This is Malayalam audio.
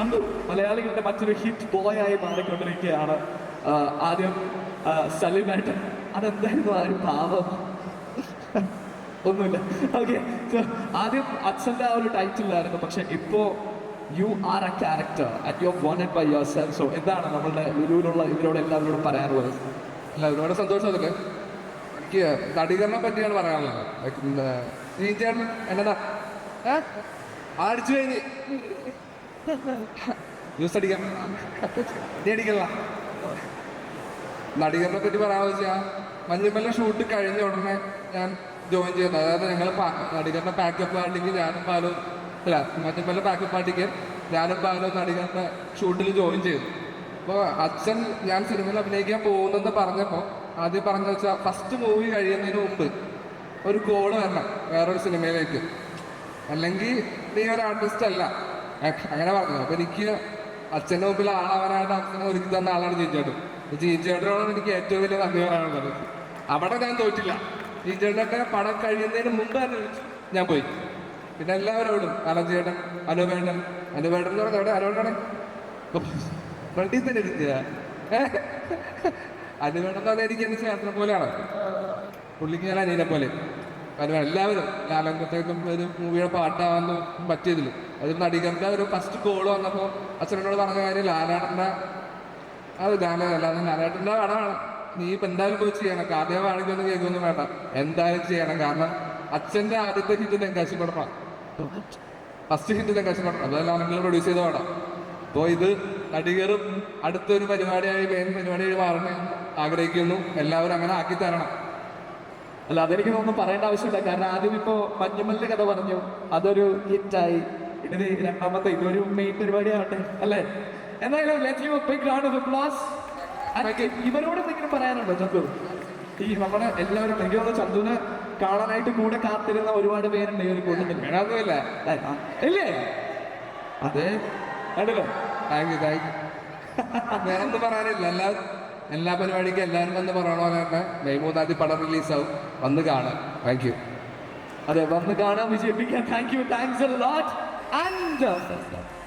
ചന്തു മലയാളികളുടെ മറ്റൊരു ഹിറ്റ് ബോയ് ആയി മാറിക്കൊണ്ടിരിക്കുകയാണ്. ആദ്യം സലിമായിട്ട് അതെന്തായിരുന്നു ആ ഒരു ഭാവം? ഒന്നുമില്ല. ഓക്കെ, ആദ്യം അച്ഛൻ്റെ ആ ഒരു ടൈറ്റിലായിരുന്നു, പക്ഷെ ഇപ്പോ you are a character and you are wanted by your self. So എന്താണ് നമ്മളുടെ ലുലുവിലുള്ള ഇവരോട് എല്ലാവരോടും പറയാനുള്ളത്? അല്ല, ഒരുപാട് സന്തോഷം. അതൊക്കെ എനിക്ക് നടികരണെ പറ്റിയാണ് പറയാനുള്ളത്. നീ ചേട്ടൻ എന്നതാ അടിച്ചു കഴിഞ്ഞ് ജ്യൂസ് അടിക്കാം, നീ അടിക്കല്ല. നടികരണെ പറ്റി പറയാമെന്ന് വെച്ചാൽ മഞ്ഞുമല്ല ഷൂട്ട് കഴിഞ്ഞ ഉടനെ ഞാൻ ജോയിൻ ചെയ്യുന്നത്. അതായത് ഞങ്ങൾ നടികരുടെ പാക്കപ്പ് പാർട്ടിക്ക് ഞാനും പാലും അല്ല മഞ്ഞുമല്ല പാക്കപ്പ് പാർട്ടിക്ക് ഞാനും പാലും നടികരുടെ ഷൂട്ടിൽ ജോയിൻ ചെയ്തു. അപ്പോൾ അച്ഛൻ ഞാൻ സിനിമയിൽ അഭിനയിക്കാൻ പോകുന്നെന്ന് പറഞ്ഞപ്പോൾ ആദ്യം പറഞ്ഞു വെച്ചാൽ ഫസ്റ്റ് മൂവി കഴിയുന്നതിന് മുമ്പ് ഒരു കോള് വരണം വേറൊരു സിനിമയിലേക്ക്, അല്ലെങ്കിൽ നീ ഒരു ആർട്ടിസ്റ്റ് അല്ല, അങ്ങനെ പറഞ്ഞു. അപ്പോൾ എനിക്ക് അച്ഛൻ്റെ മുമ്പിൽ ആളാവാനായിട്ട് അച്ഛനെ ഒരുക്കി തന്ന ആളാണ് ജീൻചേട്ടൻ. ജീൻചേട്ടനോടാണ് എനിക്ക് ഏറ്റവും വലിയ നന്ദി പറയാനുള്ളത്. അവിടെ ഞാൻ തോറ്റില്ല. ജീൻചേട്ടൻ്റെ പടം കഴിയുന്നതിന് മുമ്പ് തന്നെ ഞാൻ പോയി. പിന്നെ എല്ലാവരോടും അലഞ്ചേട്ടൻ, അനുവേട്ടൻ എന്ന് പറഞ്ഞാൽ എവിടെ അനുവേട്ടനെ ഫ്രണ്ടിൽ തന്നെ എടുക്കുക. അനുവേട്ടൻ എന്ന് പറഞ്ഞാൽ എനിക്ക് എൻ്റെ ചേട്ടനെ പോലെയാണ്. പുള്ളിക്ക് ഞാൻ അനിയനെ പോലെ. കാരണം എല്ലാവരും ലാലങ്കത്തേക്കും ഒരു മൂവിയുടെ പാട്ടാവാൻ പറ്റിയതിൽ അത് നടികർക്ക് ഒരു ഫസ്റ്റ് കോള് വന്നപ്പോൾ അച്ഛനോട് പറഞ്ഞ കാര്യം ലാലേട്ടൻ്റെ അത് ഗാനമല്ലാതെ ലാലേട്ടൻ്റെ പടമാണ്, നീ ഇപ്പം എന്തായാലും പോയി ചെയ്യണം. ആദ്യമാണെങ്കിൽ ഒന്നും കേൾക്കൊന്നും വേണ്ട, എന്തായാലും ചെയ്യണം. കാരണം അച്ഛൻ്റെ ആദ്യത്തെ ഹിറ്റ് തെങ്കാശിപ്പടമാണ്, ഫസ്റ്റ് ഹിറ്റ് തെങ്കാശിപ്പടം. അതെല്ലാം ആണെങ്കിൽ പ്രൊഡ്യൂസ് ചെയ്ത പാടാം. അപ്പോൾ ഇത് നടികരും അടുത്തൊരു പരിപാടിയായി മെയിൻ പരിപാടിയായി മാറണേ ആഗ്രഹിക്കുന്നു. എല്ലാവരും അങ്ങനെ ആക്കി തരണം. അല്ല, അതെനിക്ക് ഒന്നും പറയേണ്ട ആവശ്യമില്ല. കാരണം ആദ്യം ഇപ്പോൾ മഞ്ഞുമല്ലിന്റെ കഥ പറഞ്ഞു, അതൊരു ഹിറ്റായി. ഇതിന് രണ്ടാമത്തെ ഇതൊരു മെയിൻ പരിപാടിയാവട്ടെ അല്ലേ? എന്തായാലും let's give a big round of applause. ഇവരോട് എന്തെങ്കിലും പറയാനുണ്ടോ ചന്തു? ഈ നമ്മുടെ എല്ലാവരും എനിക്ക് തോന്നുന്നു ചന്തുവിനെ കാണാനായിട്ട് കൂടെ കാത്തിരുന്ന ഒരുപാട് പേരുണ്ട് ഈ ഒരു കൂട്ടത്തിൽ. വേണമെന്നില്ല ഇല്ലേ? അതെ, കണ്ടല്ലോ. Thank you. വേറൊന്നും പറയാനില്ല. എല്ലാ പരിപാടിക്കും എല്ലാവരും വന്ന് പറയണ പോലെ തന്നെ മെയ് 3 പടം റിലീസാവും, വന്ന് കാണാം. Thank you. അതെ, വന്ന് കാണാൻ വിജയിപ്പിക്കാൻ thank you. Thanks a lot. And